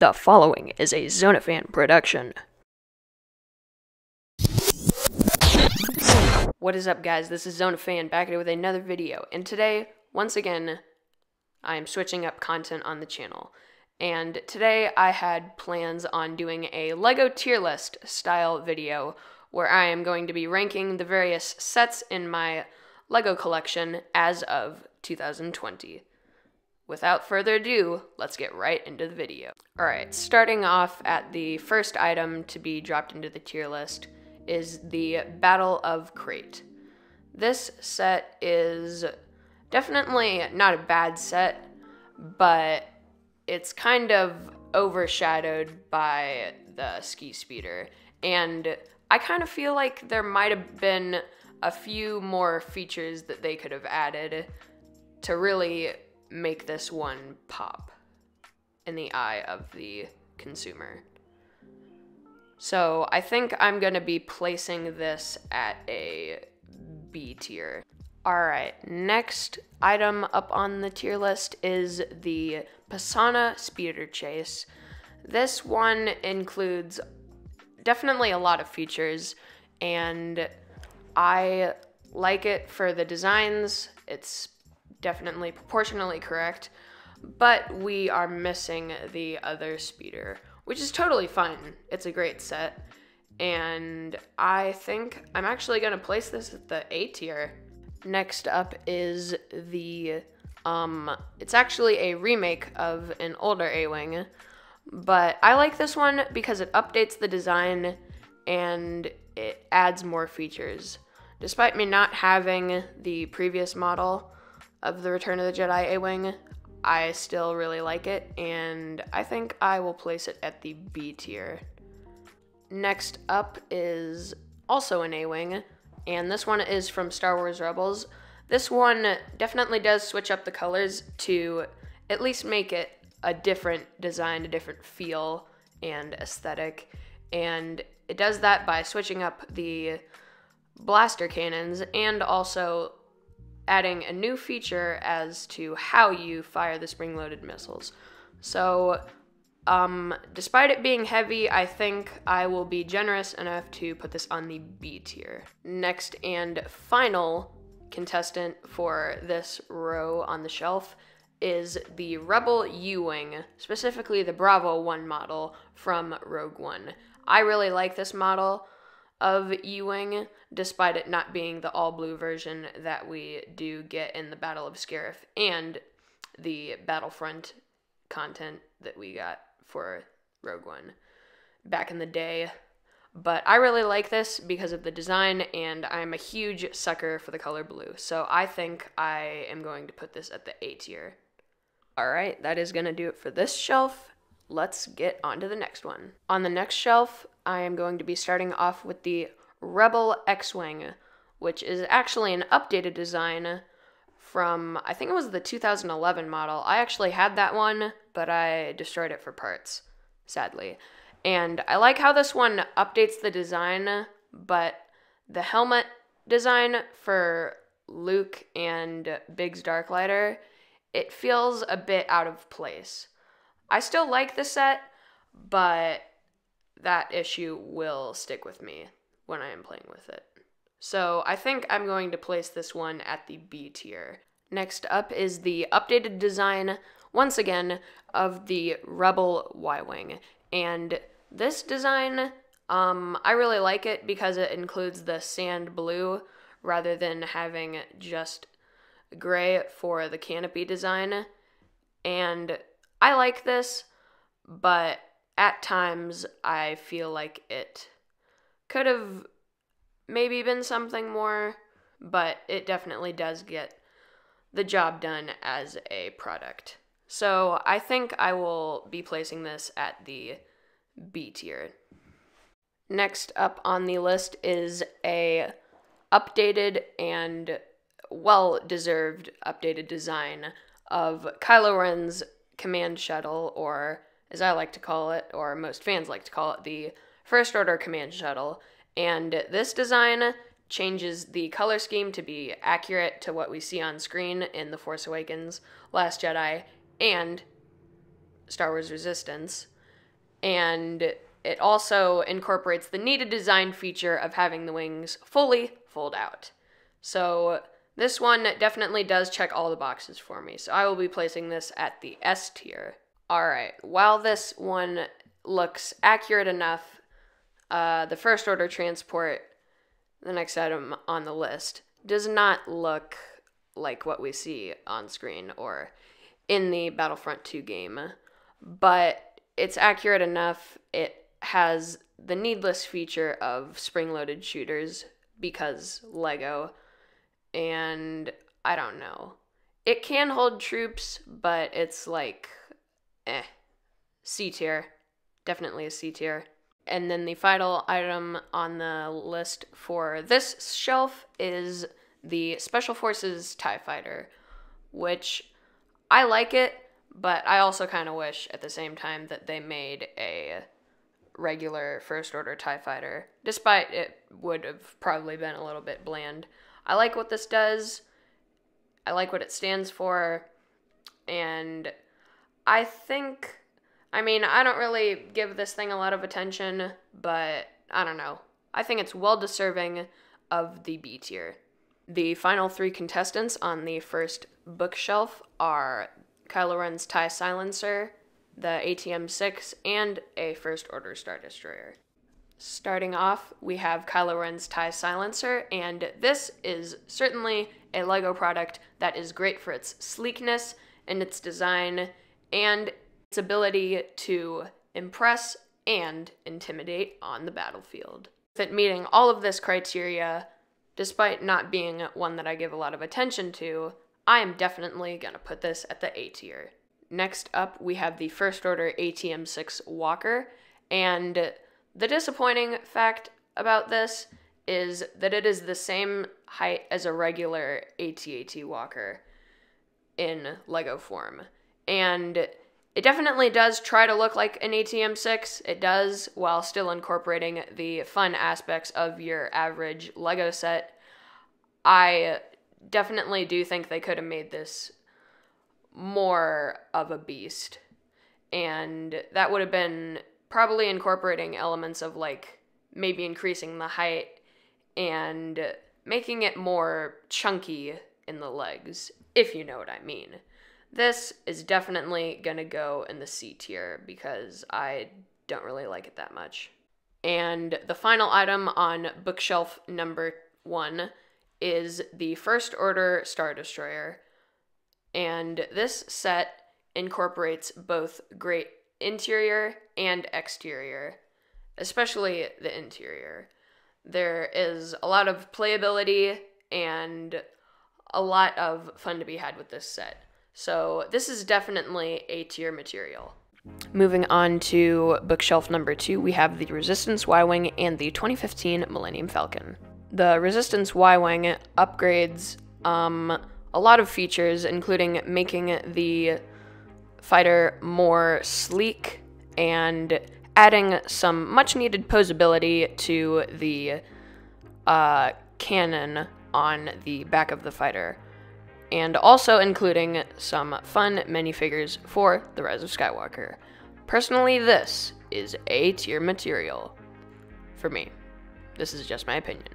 The following is a Zonafan production. What is up, guys? This is Zonafan back here with another video, and today, once again, I am switching up content on the channel. And today I had plans on doing a LEGO tier list style video where I am going to be ranking the various sets in my LEGO collection as of 2020. Without further ado, let's get right into the video. Alright, starting off at the first item to be dropped into the tier list is the Battle of Crate. This set is definitely not a bad set, but it's kind of overshadowed by the ski speeder, and I kind of feel like there might have been a few more features that they could have added to really make this one pop in the eye of the consumer. So I think I'm gonna be placing this at a B tier. Alright, next item up on the tier list is the Pisana Speeder Chase. This one includes definitely a lot of features, and I like it for the designs. It's definitely proportionally correct, but we are missing the other speeder, which is totally fine. It's a great set, and I think I'm actually going to place this at the A tier. Next up is the, it's actually a remake of an older A-Wing, but I like this one because it updates the design and it adds more features. Despite me not having the previous model of the Return of the Jedi A-Wing, I still really like it, and I think I will place it at the B tier. Next up is also an A-Wing, and this one is from Star Wars Rebels. This one definitely does switch up the colors to at least make it a different design, a different feel and aesthetic, and it does that by switching up the blaster cannons and also adding a new feature as to how you fire the spring-loaded missiles. So, despite it being heavy, I think I will be generous enough to put this on the B tier. Next and final contestant for this row on the shelf is the Rebel U-Wing, specifically the Bravo 1 model from Rogue One. I really like this model of U-Wing, despite it not being the all-blue version that we do get in the Battle of Scarif and the Battlefront content that we got for Rogue One back in the day. But I really like this because of the design, and I'm a huge sucker for the color blue, so I think I am going to put this at the A tier. Alright, that is going to do it for this shelf. Let's get on to the next one. On the next shelf, I am going to be starting off with the Rebel X-Wing, which is actually an updated design from, I think it was the 2011 model. I actually had that one, but I destroyed it for parts, sadly. And I like how this one updates the design, but the helmet design for Luke and Biggs Darklighter, it feels a bit out of place. I still like the set, but that issue will stick with me when I am playing with it. So I think I'm going to place this one at the B tier. Next up is the updated design, once again, of the Rebel Y-Wing. And this design, I really like it because it includes the sand blue rather than having just gray for the canopy design. And I like this, but at times I feel like it could have maybe been something more, but it definitely does get the job done as a product. So I think I will be placing this at the B tier. Next up on the list is a updated and well-deserved updated design of Kylo Ren's command shuttle, or as I like to call it, or most fans like to call it, the First Order command shuttle. And this design changes the color scheme to be accurate to what we see on screen in The Force Awakens, Last Jedi, and Star Wars Resistance. and it also incorporates the needed design feature of having the wings fully fold out. So this one definitely does check all the boxes for me, so I will be placing this at the S tier. Alright, while this one looks accurate enough, the first order transport, the next item on the list, does not look like what we see on screen or in the Battlefront 2 game, but it's accurate enough. It has the needless feature of spring-loaded shooters because Lego, and I don't know. It can hold troops, but it's like, C tier. Definitely a C tier. And then the final item on the list for this shelf is the Special Forces TIE Fighter, which I like it, but I also kind of wish at the same time that they made a regular First Order TIE Fighter, despite it would have probably been a little bit bland. I like what this does, I like what it stands for, and I think, I mean, I don't really give this thing a lot of attention, but I don't know. I think it's well deserving of the B tier. The final 3 contestants on the first bookshelf are Kylo Ren's TIE Silencer, the ATM-6, and a First Order Star Destroyer. Starting off, we have Kylo Ren's TIE Silencer, and this is certainly a LEGO product that is great for its sleekness and its design and its ability to impress and intimidate on the battlefield. With it meeting all of this criteria, despite not being one that I give a lot of attention to, I am definitely gonna put this at the A tier. Next up, we have the First Order ATM-6 Walker, and the disappointing fact about this is that it is the same height as a regular AT-AT Walker in LEGO form. And it definitely does try to look like an ATM-6. It does, while still incorporating the fun aspects of your average LEGO set. I definitely do think they could have made this more of a beast. And that would have been probably incorporating elements of, like, maybe increasing the height and making it more chunky in the legs, if you know what I mean. This is definitely gonna go in the C tier because I don't really like it that much. And the final item on bookshelf number 1 is the First Order Star Destroyer. And this set incorporates both great interior and exterior, especially the interior. There is a lot of playability and a lot of fun to be had with this set. So this is definitely A tier material. Moving on to bookshelf number 2, we have the Resistance Y-Wing and the 2015 Millennium Falcon. The Resistance Y-Wing upgrades a lot of features, including making the fighter more sleek and adding some much-needed posability to the cannon on the back of the fighter, and also including some fun minifigures for The Rise of Skywalker. Personally, this is A tier material for me. This is just my opinion.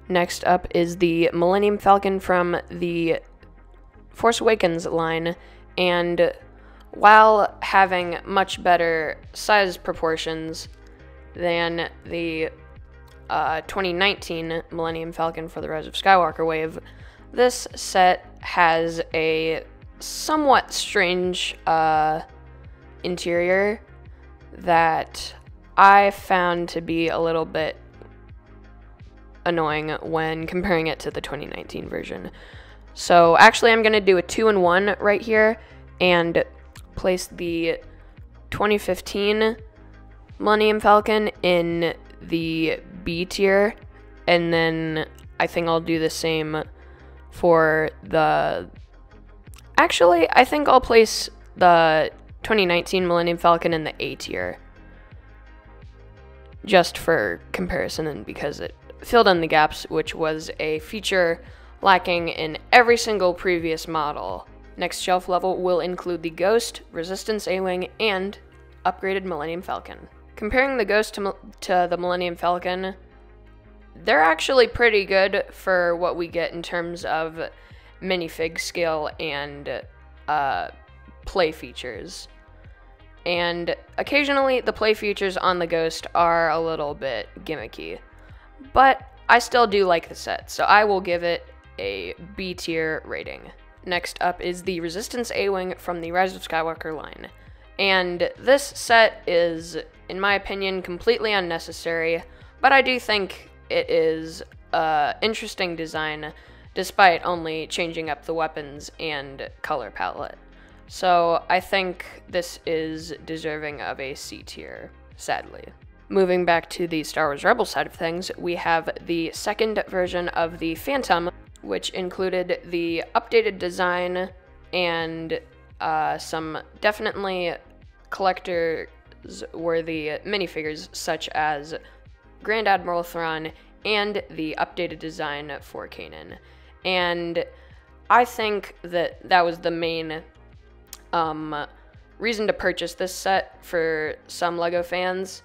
Next up is the Millennium Falcon from the Force Awakens line, and while having much better size proportions than the 2019 Millennium Falcon for the Rise of Skywalker wave, this set has a somewhat strange interior that I found to be a little bit annoying when comparing it to the 2019 version. So actually I'm going to do a 2-in-1 right here and place the 2015 Millennium Falcon in the B tier, and then I think I'll do the same for the... Actually, I think I'll place the 2019 Millennium Falcon in the A tier, just for comparison and because it filled in the gaps, which was a feature lacking in every single previous model. Next shelf level will include the Ghost, Resistance A-Wing, and upgraded Millennium Falcon. Comparing the Ghost to the Millennium Falcon, they're actually pretty good for what we get in terms of minifig scale and play features. And occasionally the play features on the Ghost are a little bit gimmicky, but I still do like the set, so I will give it a B tier rating. Next up is the Resistance A-Wing from the Rise of Skywalker line. And this set is, in my opinion, completely unnecessary, but I do think it is an interesting design despite only changing up the weapons and color palette. So I think this is deserving of a C tier, sadly. Moving back to the Star Wars Rebels side of things, we have the second version of the Phantom, which included the updated design and some definitely collectors-worthy minifigures such as Grand Admiral Thrawn and the updated design for Kanan. And I think that was the main reason to purchase this set for some LEGO fans,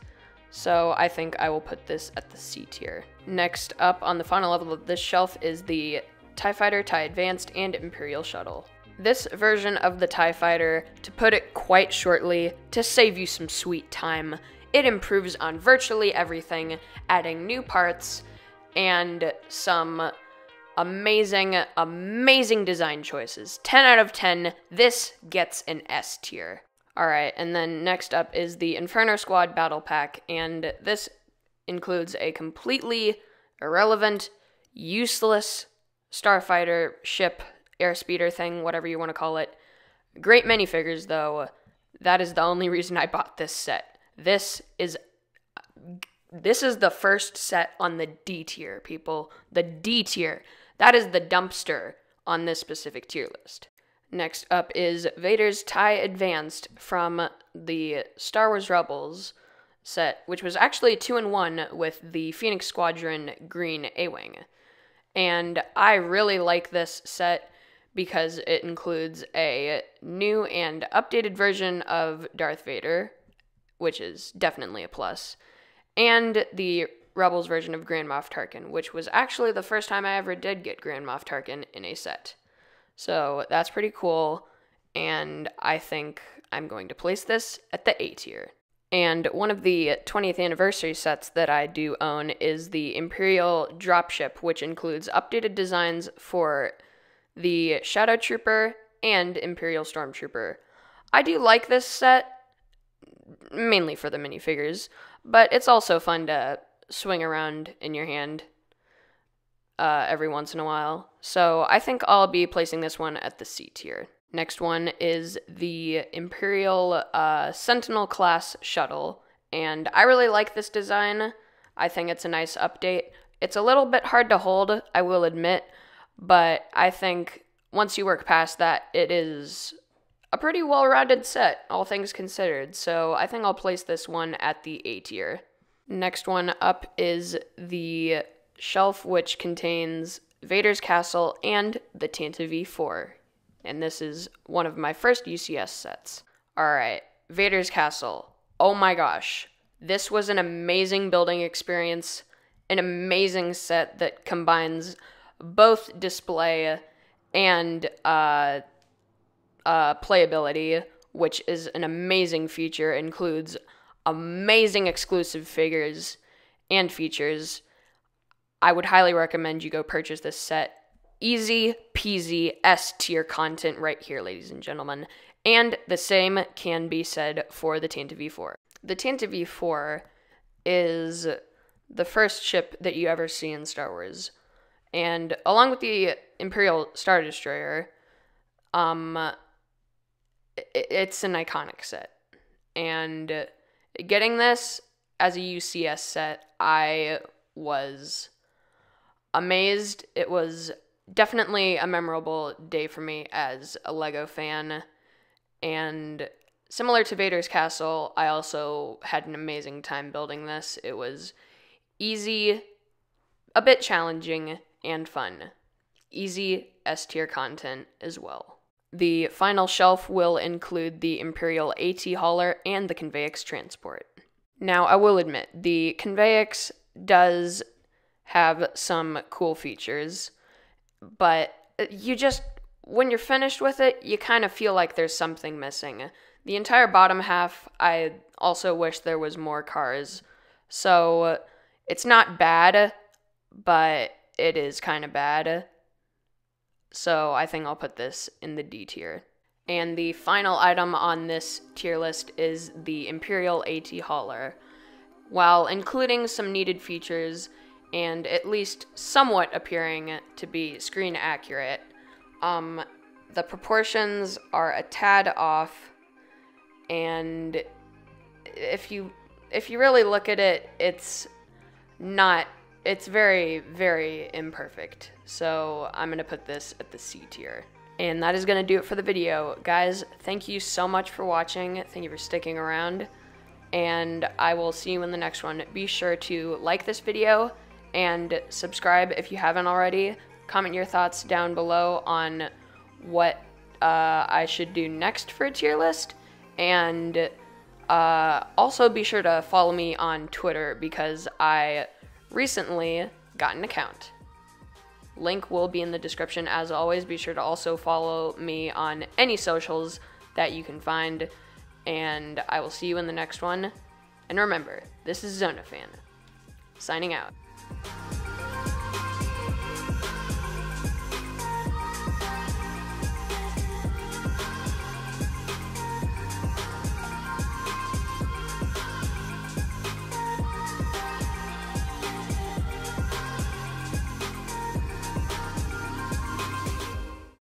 so I think I will put this at the C tier. Next up on the final level of this shelf is the TIE Fighter, TIE Advanced, and Imperial Shuttle. This version of the TIE Fighter, to put it quite shortly, to save you some sweet time, it improves on virtually everything, adding new parts and some amazing design choices. 10 out of 10, this gets an S tier. Alright, and then next up is the Inferno Squad Battle Pack, and this includes a completely irrelevant, useless starfighter, ship, airspeeder thing, whatever you want to call it. Great minifigures, though. That is the only reason I bought this set. This is the first set on the D tier, people. The D tier. That is the dumpster on this specific tier list. Next up is Vader's TIE Advanced from the Star Wars Rebels set, which was actually 2-in-1 with the Phoenix Squadron Green A-Wing. And I really like this set because it includes a new and updated version of Darth Vader, which is definitely a plus, and the Rebels version of Grand Moff Tarkin, which was actually the first time I ever did get Grand Moff Tarkin in a set. So that's pretty cool, and I think I'm going to place this at the A tier. And one of the 20th anniversary sets that I do own is the Imperial Dropship, which includes updated designs for the Shadow Trooper and Imperial Stormtrooper. I do like this set, mainly for the minifigures, but it's also fun to swing around in your hand every once in a while. So I think I'll be placing this one at the C tier. Next one is the Imperial Sentinel class shuttle, and I really like this design. I think it's a nice update. It's a little bit hard to hold, I will admit, but I think once you work past that, it is a pretty well-rounded set, all things considered, so I think I'll place this one at the A tier. Next one up is the shelf, which contains Vader's Castle and the Tanta V4. And this is one of my first UCS sets. Alright, Vader's Castle. Oh my gosh. This was an amazing building experience, an amazing set that combines both display and playability, which is an amazing feature. It includes amazing exclusive figures and features. I would highly recommend you go purchase this set. Easy peasy S tier content right here, ladies and gentlemen. And the same can be said for the Tanta V4. The Tanta V4 is the first ship that you ever see in Star Wars. And along with the Imperial Star Destroyer, it's an iconic set. And getting this as a UCS set, I was amazed. It was definitely a memorable day for me as a LEGO fan, and similar to Vader's Castle, I also had an amazing time building this. It was easy, a bit challenging, and fun. Easy S tier content as well. The final shelf will include the Imperial AT hauler and the Conveyix transport. Now, I will admit, the Conveyix does have some cool features, but when you're finished with it, you kind of feel like there's something missing. The entire bottom half, I also wish there was more cars. So, it's not bad, but it is kind of bad. So, I think I'll put this in the D tier. And the final item on this tier list is the Imperial AT hauler. While including some needed features and at least somewhat appearing to be screen accurate, the proportions are a tad off, and if you really look at it, it's very, very imperfect. So I'm going to put this at the C tier. And that is going to do it for the video. Guys, thank you so much for watching. Thank you for sticking around. And I will see you in the next one. Be sure to like this video and subscribe if you haven't already. Comment your thoughts down below on what I should do next for a tier list. And also be sure to follow me on Twitter because I recently got an account. Link will be in the description as always. Be sure to also follow me on any socials that you can find. And I will see you in the next one. And remember, this is Zonafan, signing out.